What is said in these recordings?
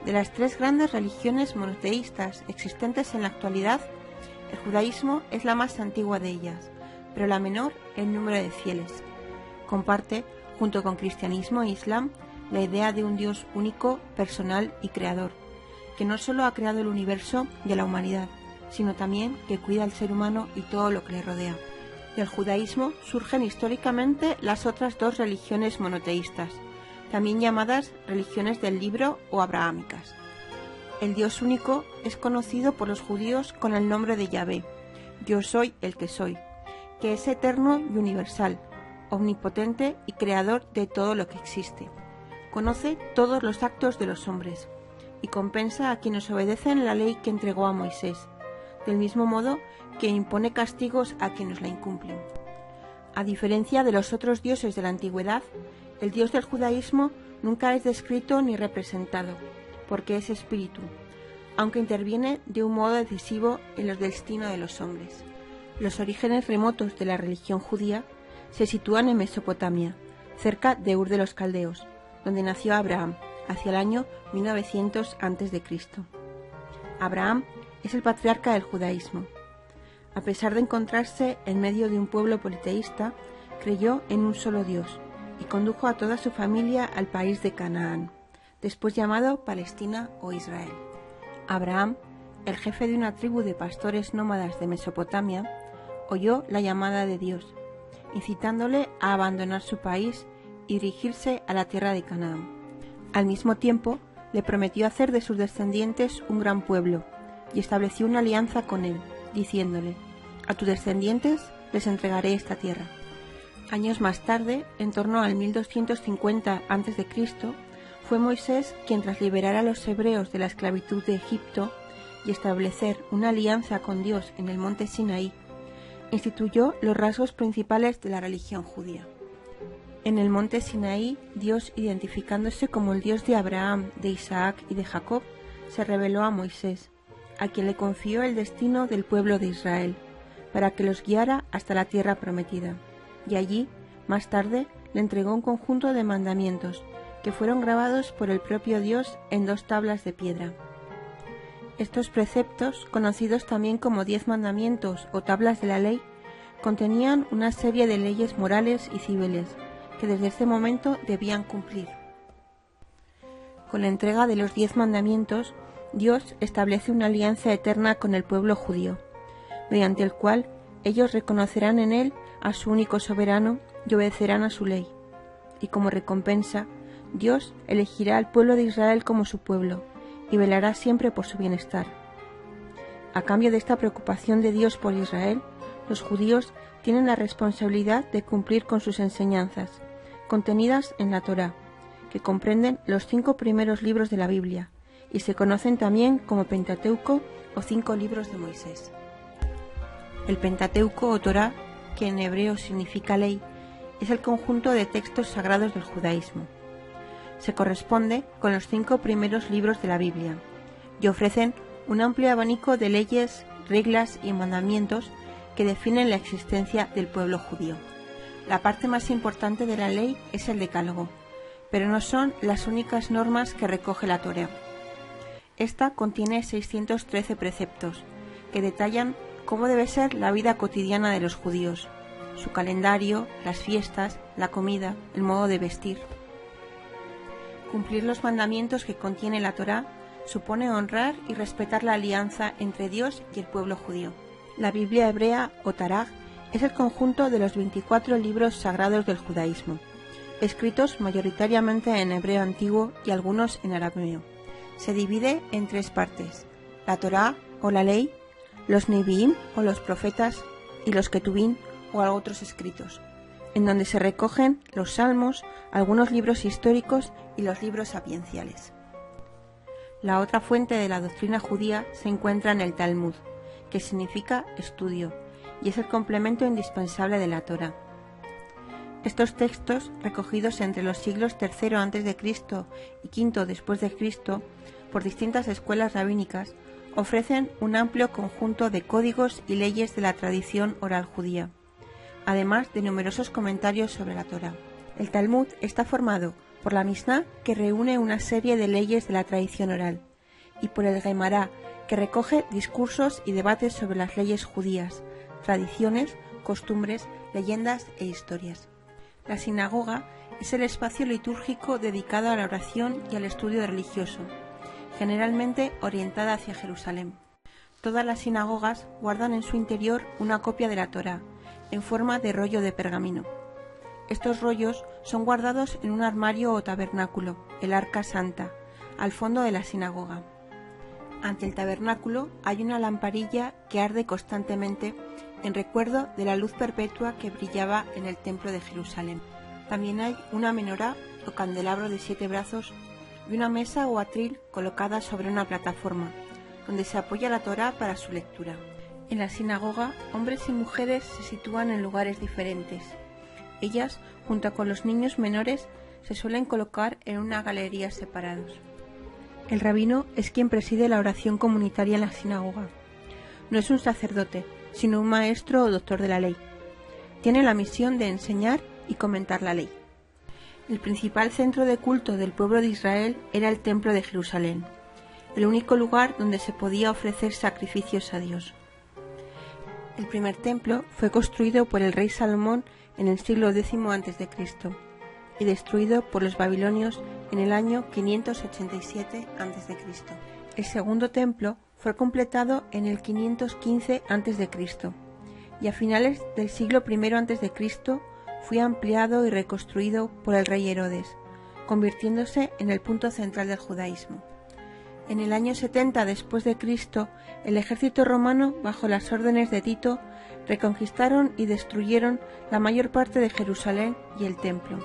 De las tres grandes religiones monoteístas existentes en la actualidad, el judaísmo es la más antigua de ellas, pero la menor en número de fieles. Comparte, junto con cristianismo e islam, la idea de un Dios único, personal y creador, que no solo ha creado el universo y a la humanidad, sino también que cuida al ser humano y todo lo que le rodea. Del judaísmo surgen históricamente las otras dos religiones monoteístas, también llamadas religiones del libro o abrahámicas. El Dios único es conocido por los judíos con el nombre de Yahvé, yo soy el que soy, que es eterno y universal, omnipotente y creador de todo lo que existe. Conoce todos los actos de los hombres y compensa a quienes obedecen la ley que entregó a Moisés, del mismo modo que impone castigos a quienes la incumplen. A diferencia de los otros dioses de la antigüedad, el Dios del judaísmo nunca es descrito ni representado, porque es espíritu, aunque interviene de un modo decisivo en los destinos de los hombres. Los orígenes remotos de la religión judía se sitúan en Mesopotamia, cerca de Ur de los Caldeos, donde nació Abraham, hacia el año 1900 a.C. Abraham es el patriarca del judaísmo. A pesar de encontrarse en medio de un pueblo politeísta, creyó en un solo Dios y condujo a toda su familia al país de Canaán, después llamado Palestina o Israel. Abraham, el jefe de una tribu de pastores nómadas de Mesopotamia, oyó la llamada de Dios, incitándole a abandonar su país y dirigirse a la tierra de Canaán. Al mismo tiempo, le prometió hacer de sus descendientes un gran pueblo y estableció una alianza con él, diciéndole: a tus descendientes les entregaré esta tierra. Años más tarde, en torno al 1250 a.C., fue Moisés quien, tras liberar a los hebreos de la esclavitud de Egipto y establecer una alianza con Dios en el monte Sinaí, instituyó los rasgos principales de la religión judía. En el monte Sinaí, Dios, identificándose como el Dios de Abraham, de Isaac y de Jacob, se reveló a Moisés, a quien le confió el destino del pueblo de Israel, para que los guiara hasta la tierra prometida. Y allí, más tarde, le entregó un conjunto de mandamientos, que fueron grabados por el propio Dios en 2 tablas de piedra. Estos preceptos, conocidos también como 10 mandamientos o tablas de la ley, contenían una serie de leyes morales y civiles, que desde ese momento debían cumplir. Con la entrega de los 10 mandamientos, Dios establece una alianza eterna con el pueblo judío, mediante el cual ellos reconocerán en él a su único soberano y obedecerán a su ley. Y como recompensa, Dios elegirá al pueblo de Israel como su pueblo y velará siempre por su bienestar. A cambio de esta preocupación de Dios por Israel, los judíos tienen la responsabilidad de cumplir con sus enseñanzas, contenidas en la Torá, que comprenden los 5 primeros libros de la Biblia, y se conocen también como Pentateuco o 5 libros de Moisés. El Pentateuco o Torá, que en hebreo significa ley, es el conjunto de textos sagrados del judaísmo. Se corresponde con los 5 primeros libros de la Biblia y ofrecen un amplio abanico de leyes, reglas y mandamientos que definen la existencia del pueblo judío. La parte más importante de la ley es el Decálogo, pero no son las únicas normas que recoge la Torá. Esta contiene 613 preceptos que detallan cómo debe ser la vida cotidiana de los judíos, su calendario, las fiestas, la comida, el modo de vestir. Cumplir los mandamientos que contiene la Torá supone honrar y respetar la alianza entre Dios y el pueblo judío. La Biblia hebrea o Taraj es el conjunto de los 24 libros sagrados del judaísmo, escritos mayoritariamente en hebreo antiguo y algunos en arameo. Se divide en 3 partes: la Torá o la ley, los Nevi'im o los profetas y los Ketubim o otros escritos, en donde se recogen los salmos, algunos libros históricos y los libros sapienciales. La otra fuente de la doctrina judía se encuentra en el Talmud, que significa estudio, y es el complemento indispensable de la Torá. Estos textos, recogidos entre los siglos III a.C. y V después de Cristo por distintas escuelas rabínicas, ofrecen un amplio conjunto de códigos y leyes de la tradición oral judía, además de numerosos comentarios sobre la Torá. El Talmud está formado por la Misná, que reúne una serie de leyes de la tradición oral, y por el Gemará, que recoge discursos y debates sobre las leyes judías, tradiciones, costumbres, leyendas e historias. La sinagoga es el espacio litúrgico dedicado a la oración y al estudio religioso, generalmente orientada hacia Jerusalén. Todas las sinagogas guardan en su interior una copia de la Torá, en forma de rollo de pergamino. Estos rollos son guardados en un armario o tabernáculo, el Arca Santa, al fondo de la sinagoga. Ante el tabernáculo hay una lamparilla que arde constantemente en recuerdo de la luz perpetua que brillaba en el templo de Jerusalén. También hay una menorá o candelabro de 7 brazos y una mesa o atril colocada sobre una plataforma, donde se apoya la Torá para su lectura. En la sinagoga, hombres y mujeres se sitúan en lugares diferentes. Ellas, junto con los niños menores, se suelen colocar en una galería separados. El rabino es quien preside la oración comunitaria en la sinagoga. No es un sacerdote, sino un maestro o doctor de la ley. Tiene la misión de enseñar y comentar la ley. El principal centro de culto del pueblo de Israel era el templo de Jerusalén, el único lugar donde se podía ofrecer sacrificios a Dios. El primer templo fue construido por el rey Salomón en el siglo X a.C. y destruido por los babilonios en el año 587 a.C. El segundo templo fue completado en el 515 a.C. y a finales del siglo I a.C. fue ampliado y reconstruido por el rey Herodes, convirtiéndose en el punto central del judaísmo. En el año 70 después de Cristo, el ejército romano, bajo las órdenes de Tito, reconquistaron y destruyeron la mayor parte de Jerusalén y el templo,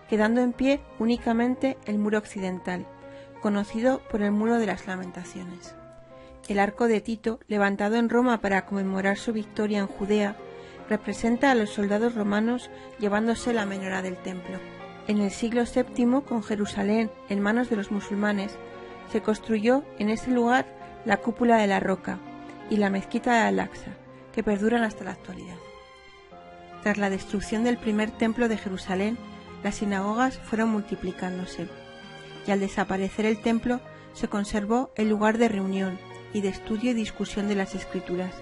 quedando en pie únicamente el muro occidental, conocido por el Muro de las Lamentaciones. El arco de Tito, levantado en Roma para conmemorar su victoria en Judea, representa a los soldados romanos llevándose la menorá del templo. En el siglo VII, con Jerusalén en manos de los musulmanes, se construyó en ese lugar la cúpula de la Roca y la mezquita de Al-Aqsa, que perduran hasta la actualidad. Tras la destrucción del primer templo de Jerusalén, las sinagogas fueron multiplicándose, y al desaparecer el templo se conservó el lugar de reunión y de estudio y discusión de las Escrituras.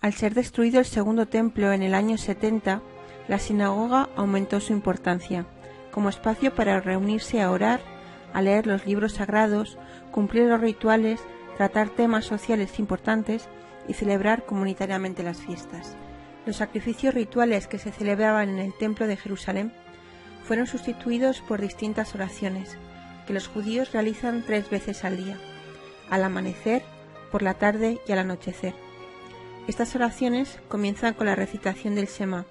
Al ser destruido el segundo templo en el año 70, la sinagoga aumentó su importancia, como espacio para reunirse a orar, a leer los libros sagrados, cumplir los rituales, tratar temas sociales importantes y celebrar comunitariamente las fiestas. Los sacrificios rituales que se celebraban en el templo de Jerusalén fueron sustituidos por distintas oraciones que los judíos realizan 3 veces al día, al amanecer, por la tarde y al anochecer. Estas oraciones comienzan con la recitación del Shema,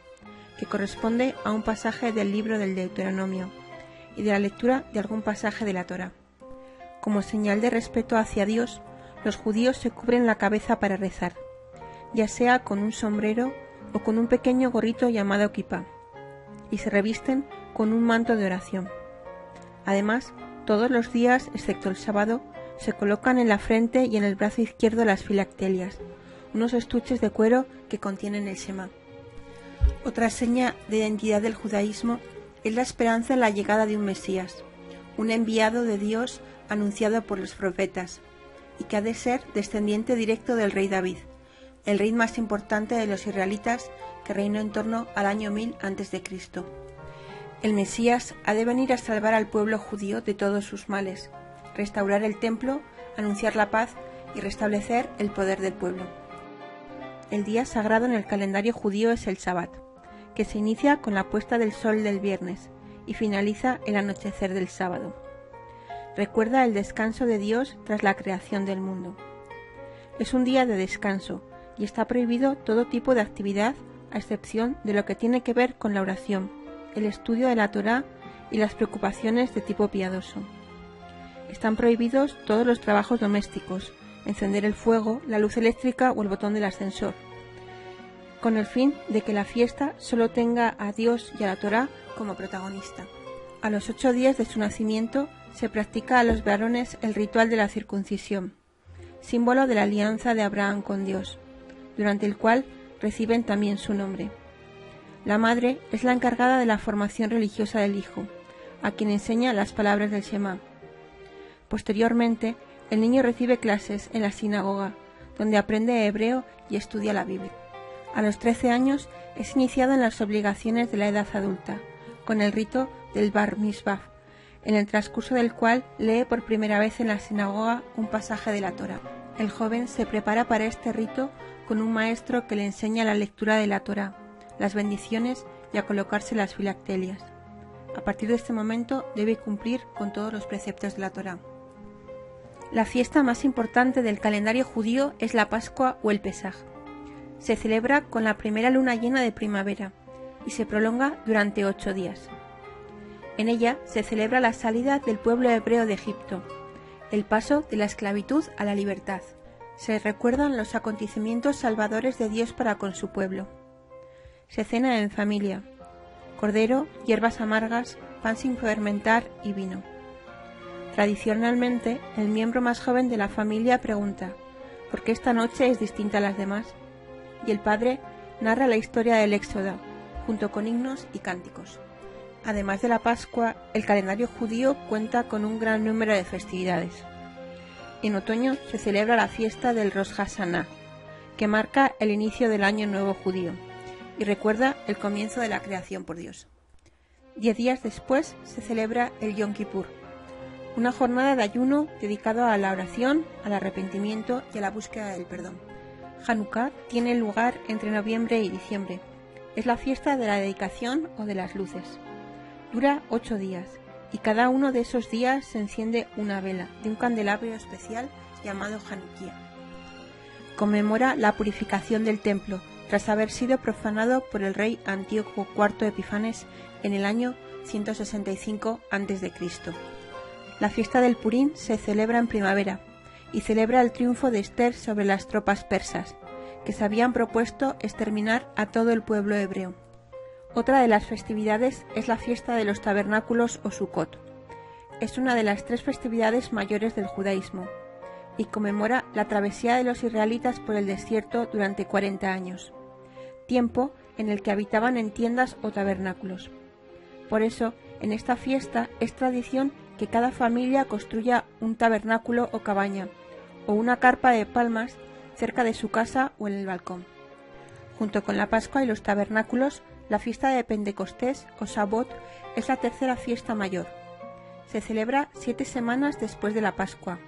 que corresponde a un pasaje del libro del Deuteronomio, y de la lectura de algún pasaje de la Torá. Como señal de respeto hacia Dios, los judíos se cubren la cabeza para rezar, ya sea con un sombrero o con un pequeño gorrito llamado kipá, y se revisten con un manto de oración. Además, todos los días, excepto el sábado, se colocan en la frente y en el brazo izquierdo las filactelias, unos estuches de cuero que contienen el Shema. Otra seña de identidad del judaísmo es la esperanza en la llegada de un Mesías, un enviado de Dios anunciado por los profetas, y que ha de ser descendiente directo del rey David, el rey más importante de los israelitas que reinó en torno al año 1000 a.C. El Mesías ha de venir a salvar al pueblo judío de todos sus males, restaurar el templo, anunciar la paz y restablecer el poder del pueblo. El día sagrado en el calendario judío es el Sabbat, que se inicia con la puesta del sol del viernes y finaliza el anochecer del sábado. Recuerda el descanso de Dios tras la creación del mundo. Es un día de descanso y está prohibido todo tipo de actividad a excepción de lo que tiene que ver con la oración, el estudio de la Torá y las preocupaciones de tipo piadoso. Están prohibidos todos los trabajos domésticos, encender el fuego, la luz eléctrica o el botón del ascensor, con el fin de que la fiesta solo tenga a Dios y a la Torá como protagonista. A los 8 días de su nacimiento se practica a los varones el ritual de la circuncisión, símbolo de la alianza de Abraham con Dios, durante el cual reciben también su nombre. La madre es la encargada de la formación religiosa del hijo, a quien enseña las palabras del Shema. Posteriormente, el niño recibe clases en la sinagoga, donde aprende hebreo y estudia la Biblia. A los 13 años es iniciado en las obligaciones de la edad adulta, con el rito del Bar Mitzvah, en el transcurso del cual lee por primera vez en la sinagoga un pasaje de la Torá. El joven se prepara para este rito con un maestro que le enseña la lectura de la Torá, las bendiciones y a colocarse las filactelias. A partir de este momento debe cumplir con todos los preceptos de la Torá. La fiesta más importante del calendario judío es la Pascua o el Pesaj. Se celebra con la primera luna llena de primavera y se prolonga durante 8 días. En ella se celebra la salida del pueblo hebreo de Egipto, el paso de la esclavitud a la libertad. Se recuerdan los acontecimientos salvadores de Dios para con su pueblo. Se cena en familia: cordero, hierbas amargas, pan sin fermentar y vino. Tradicionalmente, el miembro más joven de la familia pregunta: ¿por qué esta noche es distinta a las demás? Y el padre narra la historia del Éxodo, junto con himnos y cánticos. Además de la Pascua, el calendario judío cuenta con un gran número de festividades. En otoño se celebra la fiesta del Rosh Hashanah, que marca el inicio del Año Nuevo judío y recuerda el comienzo de la creación por Dios. 10 días después se celebra el Yom Kippur, una jornada de ayuno dedicado a la oración, al arrepentimiento y a la búsqueda del perdón. Hanukkah tiene lugar entre noviembre y diciembre. Es la fiesta de la dedicación o de las luces. Dura 8 días y cada uno de esos días se enciende una vela de un candelabro especial llamado Hanukkah. Conmemora la purificación del templo tras haber sido profanado por el rey Antíoco IV Epifanes en el año 165 a.C. La fiesta del Purim se celebra en primavera y celebra el triunfo de Esther sobre las tropas persas, que se habían propuesto exterminar a todo el pueblo hebreo. Otra de las festividades es la fiesta de los tabernáculos o Sukkot. Es una de las 3 festividades mayores del judaísmo y conmemora la travesía de los israelitas por el desierto durante 40 años, tiempo en el que habitaban en tiendas o tabernáculos. Por eso, en esta fiesta es tradición que cada familia construya un tabernáculo o cabaña, o una carpa de palmas cerca de su casa o en el balcón. Junto con la Pascua y los tabernáculos, la fiesta de Pentecostés o Shavuot es la tercera fiesta mayor. Se celebra 7 semanas después de la Pascua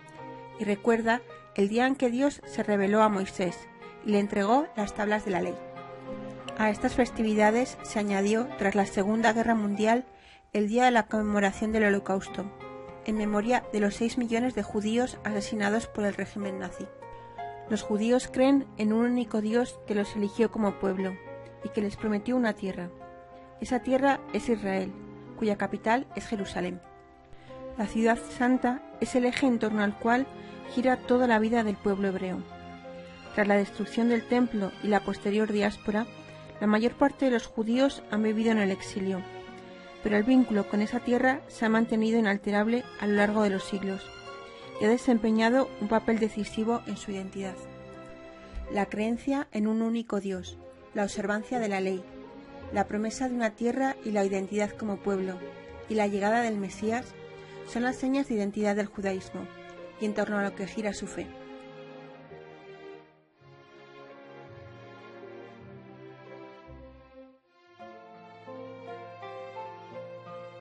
y recuerda el día en que Dios se reveló a Moisés y le entregó las tablas de la ley. A estas festividades se añadió, tras la Segunda Guerra Mundial, el día de la conmemoración del Holocausto, en memoria de los 6 millones de judíos asesinados por el régimen nazi. Los judíos creen en un único Dios que los eligió como pueblo y que les prometió una tierra. Esa tierra es Israel, cuya capital es Jerusalén. La ciudad santa es el eje en torno al cual gira toda la vida del pueblo hebreo. Tras la destrucción del templo y la posterior diáspora, la mayor parte de los judíos han vivido en el exilio, pero el vínculo con esa tierra se ha mantenido inalterable a lo largo de los siglos y ha desempeñado un papel decisivo en su identidad. La creencia en un único Dios, la observancia de la ley, la promesa de una tierra y la identidad como pueblo, y la llegada del Mesías son las señas de identidad del judaísmo y en torno a lo que gira su fe.